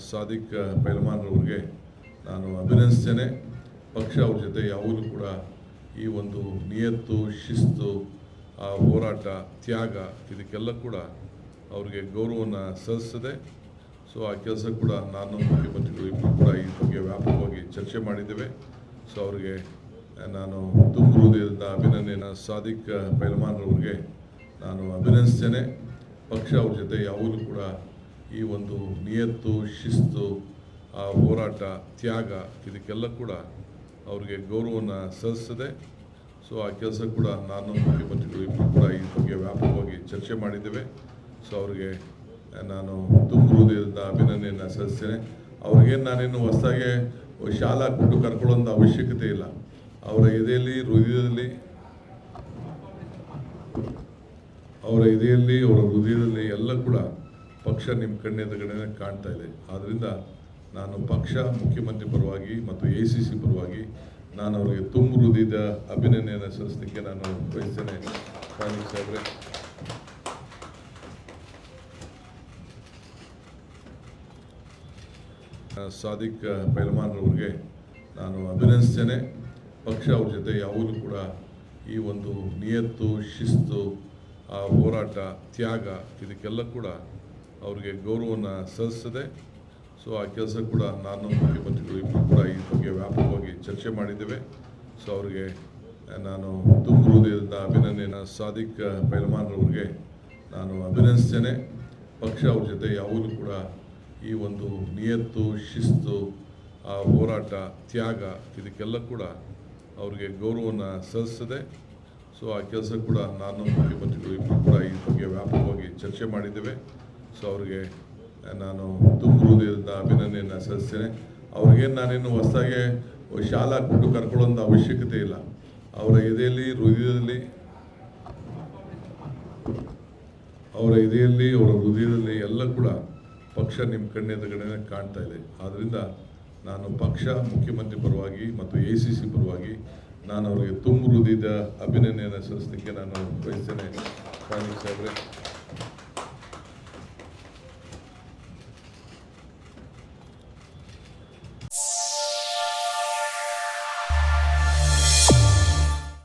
ಸಾದಿಕ್ ಪೈಲ್ವಾನ್ರವ್ರಿಗೆ ನಾನು ಅಭಿನಂದಿಸ್ತೇನೆ. ಪಕ್ಷ ಅವ್ರ ಜೊತೆ ಯಾವಾಗಲೂ ಕೂಡ ಈ ಒಂದು ನಿಯತ್ತು, ಶಿಸ್ತು, ಆ ಹೋರಾಟ, ತ್ಯಾಗ ಇದಕ್ಕೆಲ್ಲ ಕೂಡ ಅವ್ರಿಗೆ ಗೌರವವನ್ನು ಸಲ್ಲಿಸ್ತದೆ. ಸೊ ಆ ಕೆಲಸ ಕೂಡ ನಾನು ಮುಖ್ಯಮಂತ್ರಿಗಳು ಇಬ್ಬರು ಕೂಡ ಈ ಬಗ್ಗೆ ವ್ಯಾಪಕವಾಗಿ ಚರ್ಚೆ ಮಾಡಿದ್ದೇವೆ. ಸೊ ಅವ್ರಿಗೆ ನಾನು ತುಂಬ ಹೃದಯದ ಅಭಿನಂದನೆ. ಸಾದಿಕ್ ಪೈಲ್ವಾನ್ರವ್ರಿಗೆ ನಾನು ಅಭಿನಂದಿಸ್ತೇನೆ. ಪಕ್ಷ ಅವ್ರ ಜೊತೆ ಯಾವಾಗಲೂ ಕೂಡ ಈ ಒಂದು ನಿಯತ್ತು, ಶಿಸ್ತು, ಆ ಹೋರಾಟ, ತ್ಯಾಗ ಇದಕ್ಕೆಲ್ಲ ಕೂಡ ಅವ್ರಿಗೆ ಗೌರವವನ್ನು ಸಲ್ಲಿಸ್ತದೆ. ಸೊ ಆ ಕೆಲಸ ಕೂಡ ನಾನು ಮುಖ್ಯಮಂತ್ರಿಗಳು ಇಬ್ಬರು ಕೂಡ ಈ ಬಗ್ಗೆ ವ್ಯಾಪಕವಾಗಿ ಚರ್ಚೆ ಮಾಡಿದ್ದೇವೆ. ಸೊ ಅವ್ರಿಗೆ ನಾನು ತುಂಬ ಹೃದಯದ ಅಭಿನಂದನೆಯನ್ನು ಸಲ್ಲಿಸ್ತೇನೆ. ಅವ್ರಿಗೇನು ನಾನೇನು ಹೊಸದಾಗೆ ಶಾಲಾ ಕೊಟ್ಟು ಕರ್ಕೊಳ್ಳೋಂಥ ಅವಶ್ಯಕತೆ ಇಲ್ಲ. ಅವರ ಎದೆಯಲ್ಲಿ, ಹೃದಯದಲ್ಲಿ, ಅವರ ಹೃದಯದಲ್ಲಿ ಎಲ್ಲ ಕೂಡ ಪಕ್ಷ ನಿಮ್ಮ ಕಣ್ಣೆದುರುಗಡೆ ಕಾಣ್ತಾ ಇದೆ. ಆದ್ದರಿಂದ ನಾನು ಪಕ್ಷ, ಮುಖ್ಯಮಂತ್ರಿ ಪರವಾಗಿ ಮತ್ತು ACC ಪರವಾಗಿ ನಾನು ಅವರಿಗೆ ತುಂಬ ಹೃದಯದ ಅಭಿನಂದನೆಯನ್ನು ಸಲ್ಲಿಸಲಿಕ್ಕೆ ನಾನು ಬಯಸ್ತೇನೆ. ಸ್ವಾಮಿ ಸಾಹೇಬ್ರೆ, ಸಾದಿಕ್ ಪೈಲ್ವಾನ್ರವ್ರಿಗೆ ನಾನು ಅಭಿನಂದಿಸ್ತೇನೆ. ಪಕ್ಷ ಅವ್ರ ಜೊತೆ ಯಾವಾಗಲೂ ಕೂಡ ಈ ಒಂದು ನಿಯತ್ತು, ಶಿಸ್ತು, ಆ ಹೋರಾಟ, ತ್ಯಾಗ ಇದಕ್ಕೆಲ್ಲ ಕೂಡ ಅವ್ರಿಗೆ ಗೌರವವನ್ನು ಸಲ್ಲಿಸ್ತದೆ. ಸೊ ಆ ಕೆಲಸ ಕೂಡ ನಾನು ಮುಖ್ಯಮಂತ್ರಿಗಳು ಇಬ್ಬರು ಕೂಡ ಈ ಬಗ್ಗೆ ವ್ಯಾಪಕವಾಗಿ ಚರ್ಚೆ ಮಾಡಿದ್ದೇವೆ. ಸೊ ಅವ್ರಿಗೆ ನಾನು ತುಂಬ ಹೃದಯದ ಅಭಿನಂದನೆ. ಸಾದಿಕ್ ಪೈಲ್ವಾನ್ರವ್ರಿಗೆ ನಾನು ಅಭಿನಂದಿಸ್ತೇನೆ. ಪಕ್ಷ ಅವ್ರ ಜೊತೆ ಯಾವಾಗಲೂ ಕೂಡ ಈ ಒಂದು ನಿಯತ್ತು, ಶಿಸ್ತು, ಆ ಹೋರಾಟ, ತ್ಯಾಗ ಇದಕ್ಕೆಲ್ಲ ಕೂಡ ಅವ್ರಿಗೆ ಗೌರವವನ್ನು ಸಲ್ಲಿಸ್ತದೆ. ಸೊ ಆ ಕೆಲಸ ಕೂಡ ನಾನು ಮುಖ್ಯಮಂತ್ರಿಗಳು ಇಬ್ಬರು ಕೂಡ ಈ ಬಗ್ಗೆ ವ್ಯಾಪಕವಾಗಿ ಚರ್ಚೆ ಮಾಡಿದ್ದೇವೆ. ಸೊ ಅವ್ರಿಗೆ ನಾನು ತುಂಬ ಹೃದಯದ ಅಭಿನಂದನೆಯನ್ನು ಸಲ್ಲಿಸ್ತೇನೆ. ಅವ್ರಿಗೇನು ನಾನೇನು ಹೊಸದಾಗೆ ಶಾಲಾ ಕೊಟ್ಟು ಕರ್ಕೊಳ್ಳೋಂಥ ಅವಶ್ಯಕತೆ ಇಲ್ಲ. ಅವರ ಎದೆಯಲ್ಲಿ, ಹೃದಯದಲ್ಲಿ, ಹೃದಯದಲ್ಲಿ ಎಲ್ಲ ಕೂಡ ಪಕ್ಷ ನಿಮ್ಮ ಕಣ್ಣೆದುರುಗಡೆ ಕಾಣ್ತಾ ಇದೆ. ಆದ್ದರಿಂದ ನಾನು ಪಕ್ಷ, ಮುಖ್ಯಮಂತ್ರಿ ಪರವಾಗಿ ಮತ್ತು ACC ಪರವಾಗಿ ನಾನು ಅವರಿಗೆ ತುಂಬ ಹೃದಯದ ಅಭಿನಂದನೆಯನ್ನು ಸಲ್ಲಿಸಲಿಕ್ಕೆ ನಾನು ಬಯಸ್ತೇನೆ. ಸ್ವಾಮಿ ಸಾಹೇಬ್ರೆ.